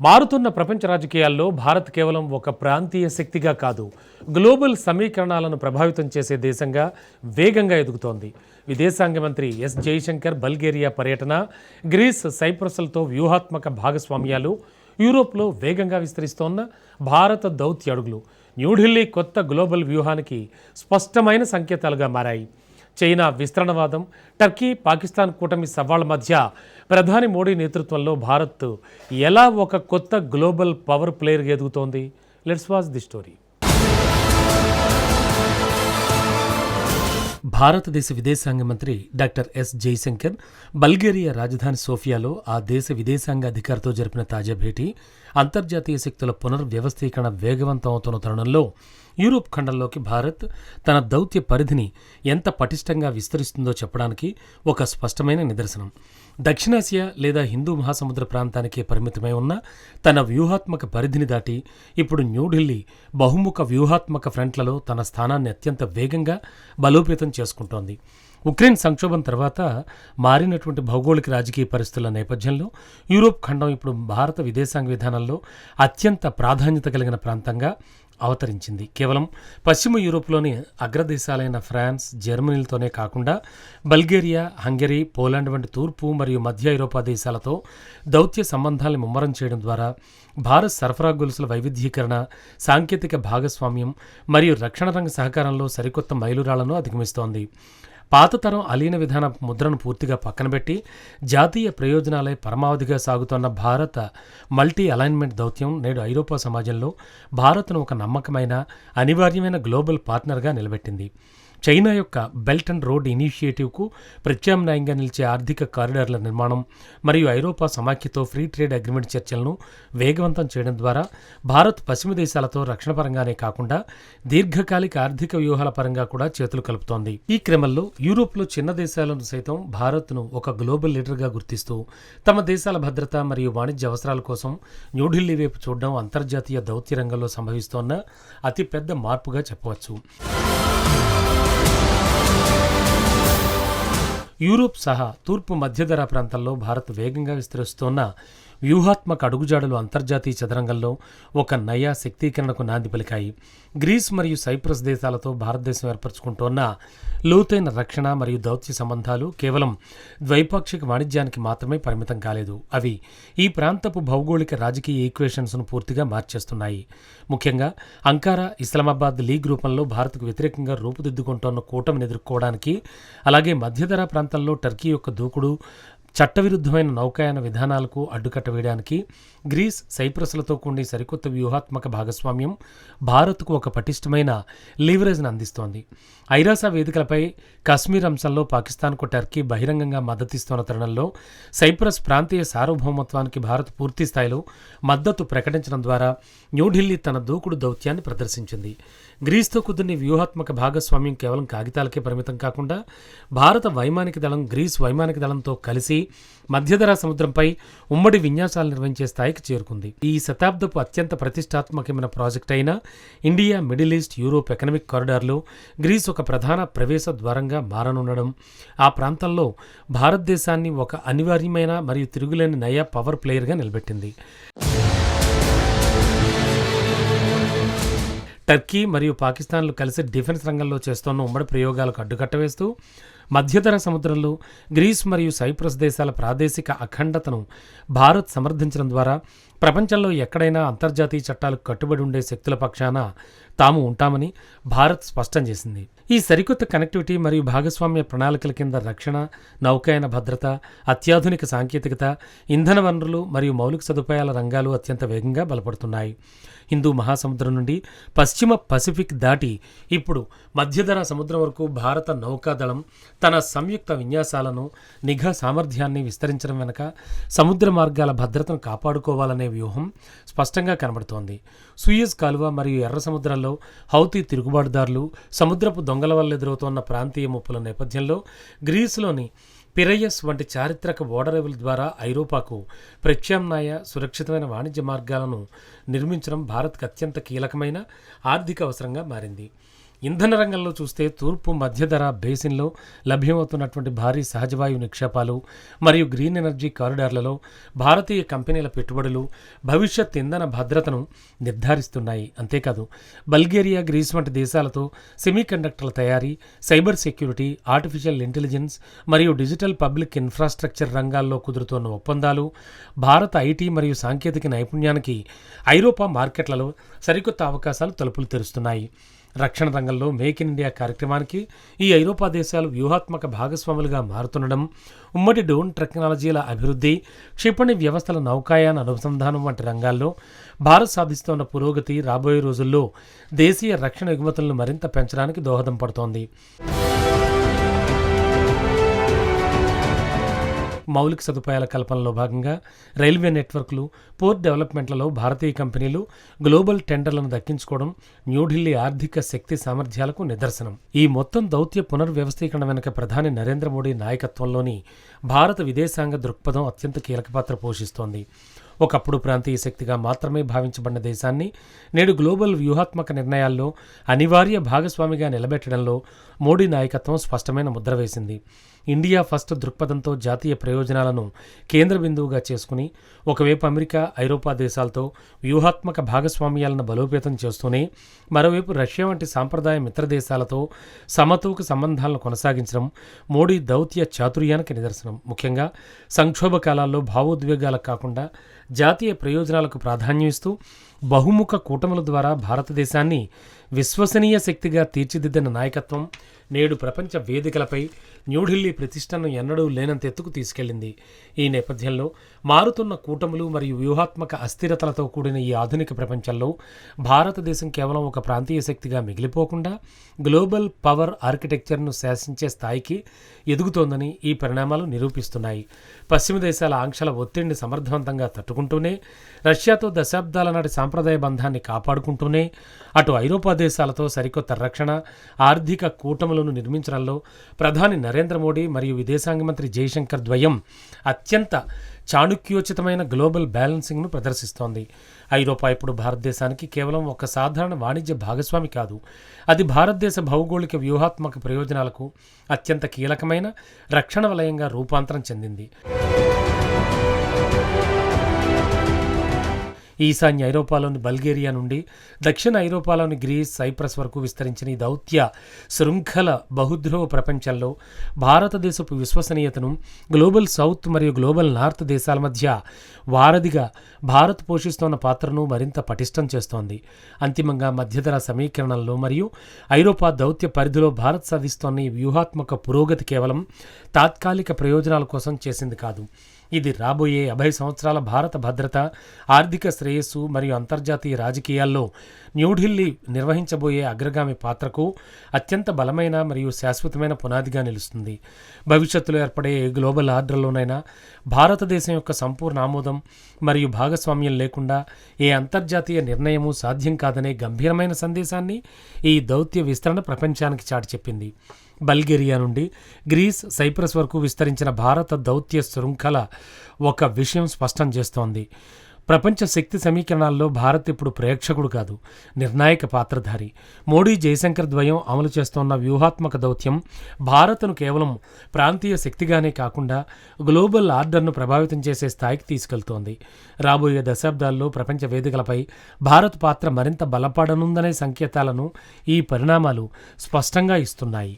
మారుతున్న ప్రపంచ రాజకీయాల్లో భారత్ కేవలం ఒక ప్రాంతీయ శక్తిగా కాదు, గ్లోబల్ సమీకరణాలను ప్రభావితం చేసే దేశంగా వేగంగా ఎదుగుతోంది. విదేశాంగ మంత్రి ఎస్ జయశంకర్ బల్గేరియా పర్యటన, గ్రీస్ సైప్రస్లతో వ్యూహాత్మక భాగస్వామ్యాలు, యూరోప్లో వేగంగా విస్తరిస్తోన్న భారత దౌత్య అడుగులు న్యూఢిల్లీ కొత్త గ్లోబల్ వ్యూహానికి స్పష్టమైన సంకేతాలుగా మారాయి. చైనా విస్తరణవాదం, టర్కీ, పాకిస్తాన్ కూటమి సవాళ్ల మధ్య ప్రధాని మోడీ నేతృత్వంలో భారత్ ఎలా ఒక కొత్త గ్లోబల్ పవర్ ప్లేయర్గా ఎదుగుతోంది? Let's watch the story. భారతదేశ విదేశాంగ మంత్రి డాక్టర్ ఎస్ జయశంకర్ బల్గేరియా రాజధాని సోఫియాలో ఆ దేశ విదేశాంగ అధికారితో జరిపిన తాజా భేటీ అంతర్జాతీయ శక్తుల పునర్వ్యవస్థీకరణ వేగవంతం అవుతున్న తరుణంలో యూరోప్ ఖండంలోకి భారత్ తన దౌత్య పరిధిని ఎంత పటిష్టంగా విస్తరిస్తుందో చెప్పడానికి ఒక స్పష్టమైన నిదర్శనం. దక్షిణాసియా లేదా హిందూ మహాసముద్ర ప్రాంతానికే పరిమితమై ఉన్న తన వ్యూహాత్మక పరిధిని దాటి ఇప్పుడు న్యూఢిల్లీ బహుముఖ వ్యూహాత్మక ఫ్రంట్లలో తన స్థానాన్ని అత్యంత వేగంగా బలోపేతం చేసుకుంటోంది. ఉక్రెయిన్ సంక్షోభం తర్వాత మారినటువంటి భౌగోళిక రాజకీయ పరిస్థితుల నేపథ్యంలో యూరోప్ ఖండం ఇప్పుడు భారత విదేశాంగ విధానంలో అత్యంత ప్రాధాన్యత కలిగిన ప్రాంతంగా అవతరించింది. కేవలం పశ్చిమ యూరోప్లోని అగ్రదేశాలైన ఫ్రాన్స్, జర్మనీలతోనే కాకుండా బల్గేరియా, హంగరీ, పోలాండ్ వంటి తూర్పు మరియు మధ్య ఐరోపా దేశాలతో దౌత్య సంబంధాలను ముమ్మరం చేయడం ద్వారా భారత్ సరఫరా గొలుసుల వైవిధ్యీకరణ, సాంకేతిక భాగస్వామ్యం మరియు రక్షణ రంగ సహకారంలో సరికొత్త మైలురాళ్లను అధిగమిస్తోంది. పాతతరం అలీన విధాన ముద్రను పూర్తిగా పక్కనబెట్టి జాతీయ ప్రయోజనాలే పరమావధిగా సాగుతోన్న భారత మల్టీ అలైన్మెంట్ దౌత్యం నేడు ఐరోపా సమాజంలో భారత్ను ఒక నమ్మకమైన, అనివార్యమైన గ్లోబల్ పార్ట్నర్గా నిలబెట్టింది. చైనా యొక్క బెల్ట్ అండ్ రోడ్ ఇనిషియేటివ్కు ప్రత్యామ్నాయంగా నిలిచే ఆర్థిక కారిడార్ల నిర్మాణం మరియు ఐరోపా సమాఖ్యతో ఫ్రీ ట్రేడ్ అగ్రిమెంట్ చర్చలను వేగవంతం చేయడం ద్వారా భారత్ పశ్చిమ దేశాలతో రక్షణ పరంగానే కాకుండా దీర్ఘకాలిక ఆర్థిక వ్యూహాల పరంగా కూడా చేతులు కలుపుతోంది. ఈ క్రమంలో యూరోప్లో చిన్న దేశాలను సైతం భారత్ను ఒక గ్లోబల్ లీడర్గా గుర్తిస్తూ తమ దేశాల భద్రత మరియు వాణిజ్య అవసరాల కోసం న్యూఢిల్లీ వైపు చూడడం అంతర్జాతీయ దౌత్య రంగంలో సంభవిస్తోన్న అతిపెద్ద మార్పుగా చెప్పవచ్చు. యూరోప్ సహా తూర్పు మధ్యధరా ప్రాంతాల్లో భారత్ వేగంగా విస్తరిస్తోన్న వ్యూహాత్మక అడుగుజాడలు అంతర్జాతీయ చదరంగంలో ఒక నయా శక్తీకరణకు నాంది పలికాయి. గ్రీస్ మరియు సైప్రస్ దేశాలతో భారతదేశం ఏర్పరచుకుంటోన్న లోతైన రక్షణ మరియు దౌత్య సంబంధాలు కేవలం ద్వైపాక్షిక వాణిజ్యానికి మాత్రమే పరిమితం కాలేదు. అవి ఈ ప్రాంతపు భౌగోళిక రాజకీయ ఈక్వేషన్స్ను పూర్తిగా మార్చేస్తున్నాయి. ముఖ్యంగా అంకారా, ఇస్లామాబాద్ లీగ్ రూపంలో భారత్కు వ్యతిరేకంగా రూపుదిద్దుకుంటోన్న కూటమిని ఎదుర్కోవడానికి, అలాగే మధ్యధరా ప్రాంతంలో టర్కీ యొక్క దూకుడు, చట్టవిరుద్ధమైన నౌకాయాన విధానాలకు అడ్డుకట్ట వేయడానికి గ్రీస్, సైప్రస్లతో కూడిన సరికొత్త వ్యూహాత్మక భాగస్వామ్యం భారత్కు ఒక పటిష్టమైన లీవరేజ్ను అందిస్తోంది. ఐరాస వేదికలపై కశ్మీర్ అంశంలో పాకిస్తాన్కు టర్కీ బహిరంగంగా మద్దతిస్తున్న తరుణంలో సైప్రస్ ప్రాంతీయ సార్వభౌమత్వానికి భారత్ పూర్తి స్థాయిలో మద్దతు ప్రకటించడం ద్వారా న్యూఢిల్లీ తన దూకుడు దౌత్యాన్ని ప్రదర్శించింది. గ్రీస్తో కుదిరిన వ్యూహాత్మక భాగస్వామ్యం కేవలం కాగితాలకే పరిమితం కాకుండా భారత వైమానిక దళం గ్రీస్ వైమానిక దళంతో కలిసి మధ్యధరా సముద్రంపై ఉమ్మడి విన్యాసాలు నిర్వహించే స్థాయికి చేరుకుంది. ఈ శతాబ్దపు అత్యంత ప్రతిష్టాత్మకమైన ప్రాజెక్ట్ అయిన India Middle East Europe economic కారిడార్లో గ్రీస్ ఒక ప్రధాన ప్రవేశ ద్వారంగా మారనుండడం ఆ ప్రాంతంలో భారతదేశాన్ని ఒక అనివార్యమైన మరియు తిరుగులేని నయా పవర్ ప్లేయర్గా నిలబెట్టింది. టర్కీ మరియు పాకిస్తాన్లు కలిసి డిఫెన్స్ రంగంలో చేస్తున్న ఉమ్మడి ప్రయోగాలకు అడ్డుకట్టవేస్తూ మధ్యధరా సముద్రంలో గ్రీస్ మరియు సైప్రస్ దేశాల ప్రాదేశిక అఖండతను భారత్ సమర్థించడం ద్వారా ప్రపంచంలో ఎక్కడైనా అంతర్జాతీయ చట్టాలకు కట్టుబడి ఉండే శక్తుల పక్షాన తాము ఉంటామని భారత్ స్పష్టం చేసింది. ఈ సరికొత్త కనెక్టివిటీ మరియు భాగస్వామ్య ప్రణాళికల కింద రక్షణ, నౌకాయాన భద్రత, అత్యాధునిక సాంకేతికత, ఇంధన వనరులు మరియు మౌలిక సదుపాయాల రంగాలు అత్యంత వేగంగా బలపడుతున్నాయి. హిందూ మహాసముద్రం నుండి పశ్చిమ పసిఫిక్ దాటి ఇప్పుడు మధ్యధరా సముద్రం వరకు భారత నౌకాదళం తన సంయుక్త విన్యాసాలను, నిఘా సామర్థ్యాన్ని విస్తరించడం వెనుక సముద్ర మార్గాల భద్రతను కాపాడుకోవాలనే వ్యూహం స్పష్టంగా కనబడుతోంది. సూయజ్ కాలువ మరియు ఎర్ర సముద్రంలో హౌతీ తిరుగుబాటుదారులు, సముద్రపు దొంగల వల్ల ఎదురవుతోన్న ప్రాంతీయ ముప్పుల నేపథ్యంలో గ్రీసులోని పిరయస్ వంటి చారిత్రక ఓడరేవుల ద్వారా ఐరోపాకు ప్రత్యామ్నాయ, సురక్షితమైన వాణిజ్య మార్గాలను నిర్మించడం భారత్కు అత్యంత కీలకమైన ఆర్థిక అవసరంగా మారింది. ఇంధన రంగంలో చూస్తే తూర్పు మధ్యధర బేసిన్లో లభ్యమవుతున్నటువంటి భారీ సహజవాయు నిక్షేపాలు మరియు గ్రీన్ ఎనర్జీ కారిడార్లలో భారతీయ కంపెనీల పెట్టుబడులు భవిష్యత్ ఇంధన భద్రతను నిర్ధారిస్తున్నాయి. అంతేకాదు బల్గేరియా, గ్రీస్ వంటి దేశాలతో సెమీకండక్టర్ల తయారీ, సైబర్ సెక్యూరిటీ, ఆర్టిఫిషియల్ ఇంటెలిజెన్స్ మరియు డిజిటల్ పబ్లిక్ ఇన్ఫ్రాస్ట్రక్చర్ రంగాల్లో కుదురుతున్న ఒప్పందాలు భారత ఐటీ మరియు సాంకేతిక నైపుణ్యానికి ఐరోపా మార్కెట్లలో సరికొత్త అవకాశాలు తలుపులు తెరుస్తున్నాయి. రక్షణ రంగంలో మేక్ ఇన్ ఇండియా కార్యక్రమానికి ఈ ఐరోపా దేశాలు వ్యూహాత్మక భాగస్వాములుగా మారుతుండడం, ఉమ్మడి డ్రోన్ టెక్నాలజీల అభివృద్ధి, క్షిపణి వ్యవస్థల నౌకాయాన అనుసంధానం వంటి రంగాల్లో భారత్ సాధిస్తున్న పురోగతి రాబోయే రోజుల్లో దేశీయ రక్షణ ఎగుమతులను మరింత పెంచడానికి దోహదం పడుతోంది. మౌలిక సదుపాయాల కల్పనలో భాగంగా రైల్వే నెట్వర్క్లు, పోర్ట్ డెవలప్మెంట్లలో భారతీయ కంపెనీలు గ్లోబల్ టెండర్లను దక్కించుకోవడం న్యూఢిల్లీ ఆర్థిక శక్తి సామర్థ్యాలకు నిదర్శనం. ఈ మొత్తం దౌత్య పునర్వ్యవస్థీకరణ వెనుక ప్రధాని నరేంద్ర మోడీ నాయకత్వంలోని భారత విదేశాంగ దృక్పథం అత్యంత కీలక పాత్ర పోషిస్తోంది. ఒకప్పుడు ప్రాంతీయ శక్తిగా మాత్రమే భావించబడిన దేశాన్ని నేడు గ్లోబల్ వ్యూహాత్మక నిర్ణయాల్లో అనివార్య భాగస్వామిగా నిలబెట్టడంలో మోడీ నాయకత్వం స్పష్టమైన ముద్ర వేసింది. ఇండియా ఫస్ట్ దృక్పథంతో జాతీయ ప్రయోజనాలను కేంద్ర బిందువుగా చేసుకుని ఒకవైపు అమెరికా, ఐరోపా దేశాలతో వ్యూహాత్మక భాగస్వామ్యాలను బలోపేతం చేస్తూనే మరోవైపు రష్యా వంటి సాంప్రదాయ మిత్ర దేశాలతో సమతూక సంబంధాలను కొనసాగించడం మోడీ దౌత్య చాతుర్యానికి నిదర్శనం. ముఖ్యంగా సంక్షోభ కాలాల్లో భావోద్వేగాలకు కాకుండా జాతీయ ప్రయోజనాలకు ప్రాధాన్యం ఇస్తూ బహుముఖ కూటముల ద్వారా భారతదేశాన్ని విశ్వసనీయ శక్తిగా తీర్చిదిద్దిన నాయకత్వం నేడు ప్రపంచ వేదికలపై న్యూఢిల్లీ ప్రతిష్టను ఎన్నడూ లేనంత ఎత్తుకు తీసుకెళ్లింది. ఈ నేపథ్యంలో మారుతున్న కూటములు మరియు వ్యూహాత్మక అస్థిరతలతో కూడిన ఈ ఆధునిక ప్రపంచంలో భారతదేశం కేవలం ఒక ప్రాంతీయ శక్తిగా మిగిలిపోకుండా గ్లోబల్ పవర్ ఆర్కిటెక్చర్ను శాసించే స్థాయికి ఎదుగుతోందని ఈ పరిణామాలు నిరూపిస్తున్నాయి. పశ్చిమ దేశాల ఆంక్షల ఒత్తిడిని సమర్థవంతంగా తట్టుకుంటూనే, రష్యాతో దశాబ్దాల నాటి సాంప్రదాయ బంధాన్ని కాపాడుకుంటూనే, అటు ఐరోపా దేశాలతో సరికొత్త రక్షణ, ఆర్థిక కూటములను నిర్మించడంలో ప్రధాని నరేంద్ర మోడీ మరియు విదేశాంగ మంత్రి జైశంకర్ ద్వయం అత్యంత చాణుక్యోచితమైన గ్లోబల్ బ్యాలెన్సింగ్ను ప్రదర్శిస్తోంది. ఐరోపా ఇప్పుడు భారతదేశానికి కేవలం ఒక సాధారణ వాణిజ్య భాగస్వామి కాదు, అది భారతదేశ భౌగోళిక వ్యూహాత్మక ప్రయోజనాలకు అత్యంత కీలకమైన రక్షణ వలయంగా రూపాంతరం చెందింది. ఈశాన్య ఐరోపాలోని బల్గేరియా నుండి దక్షిణ ఐరోపాలోని గ్రీస్, సైప్రస్ వరకు విస్తరించిన ఈ దౌత్య శృంఖల బహుధ్రువ ప్రపంచంలో భారతదేశపు విశ్వసనీయతను గ్లోబల్ సౌత్ మరియు గ్లోబల్ నార్త్ దేశాల మధ్య వారధిగా భారత్ పోషిస్తోన్న పాత్రను మరింత పటిష్టం చేస్తోంది. అంతిమంగా మధ్యధర సమీకరణంలో మరియు ఐరోపా దౌత్య పరిధిలో భారత్ సాధిస్తోన్న ఈ వ్యూహాత్మక పురోగతి కేవలం తాత్కాలిక ప్రయోజనాల కోసం చేసింది కాదు. ఇది రాబోయే 50 సంవత్సరాల భారత భద్రత, ఆర్థిక శ్రేయస్సు మరియు అంతర్జాతీయ రాజకీయాల్లో న్యూఢిల్లీ నిర్వహించబోయే అగ్రగామి పాత్రకు అత్యంత బలమైన మరియు శాశ్వతమైన పునాదిగా నిలుస్తుంది. భవిష్యత్తులో ఏర్పడే గ్లోబల్ ఆర్డర్లోనైనా భారతదేశం యొక్క సంపూర్ణ ఆమోదం మరియు భాగస్వామ్యం లేకుండా ఏ అంతర్జాతీయ నిర్ణయము సాధ్యం కాదనే గంభీరమైన సందేశాన్ని ఈ దౌత్య విస్తరణ ప్రపంచానికి చాటి చెప్పింది. బల్గేరియా నుండి గ్రీస్, సైప్రస్ వరకు విస్తరించిన భారత దౌత్య శృంఖల ఒక విషయం స్పష్టం చేస్తోంది. ప్రపంచ శక్తి సమీకరణాల్లో భారత్ ఇప్పుడు ప్రేక్షకుడు కాదు, నిర్ణాయక పాత్రధారి. మోడీ, జయశంకర్ ద్వయం అమలు చేస్తోన్న వ్యూహాత్మక దౌత్యం భారత్ను కేవలం ప్రాంతీయ శక్తిగానే కాకుండా గ్లోబల్ ఆర్డర్ను ప్రభావితం చేసే స్థాయికి తీసుకెళ్తోంది. రాబోయే దశాబ్దాల్లో ప్రపంచ వేదికలపై భారత్ పాత్ర మరింత బలపడనుందనే సంకేతాలను ఈ పరిణామాలు స్పష్టంగా ఇస్తున్నాయి.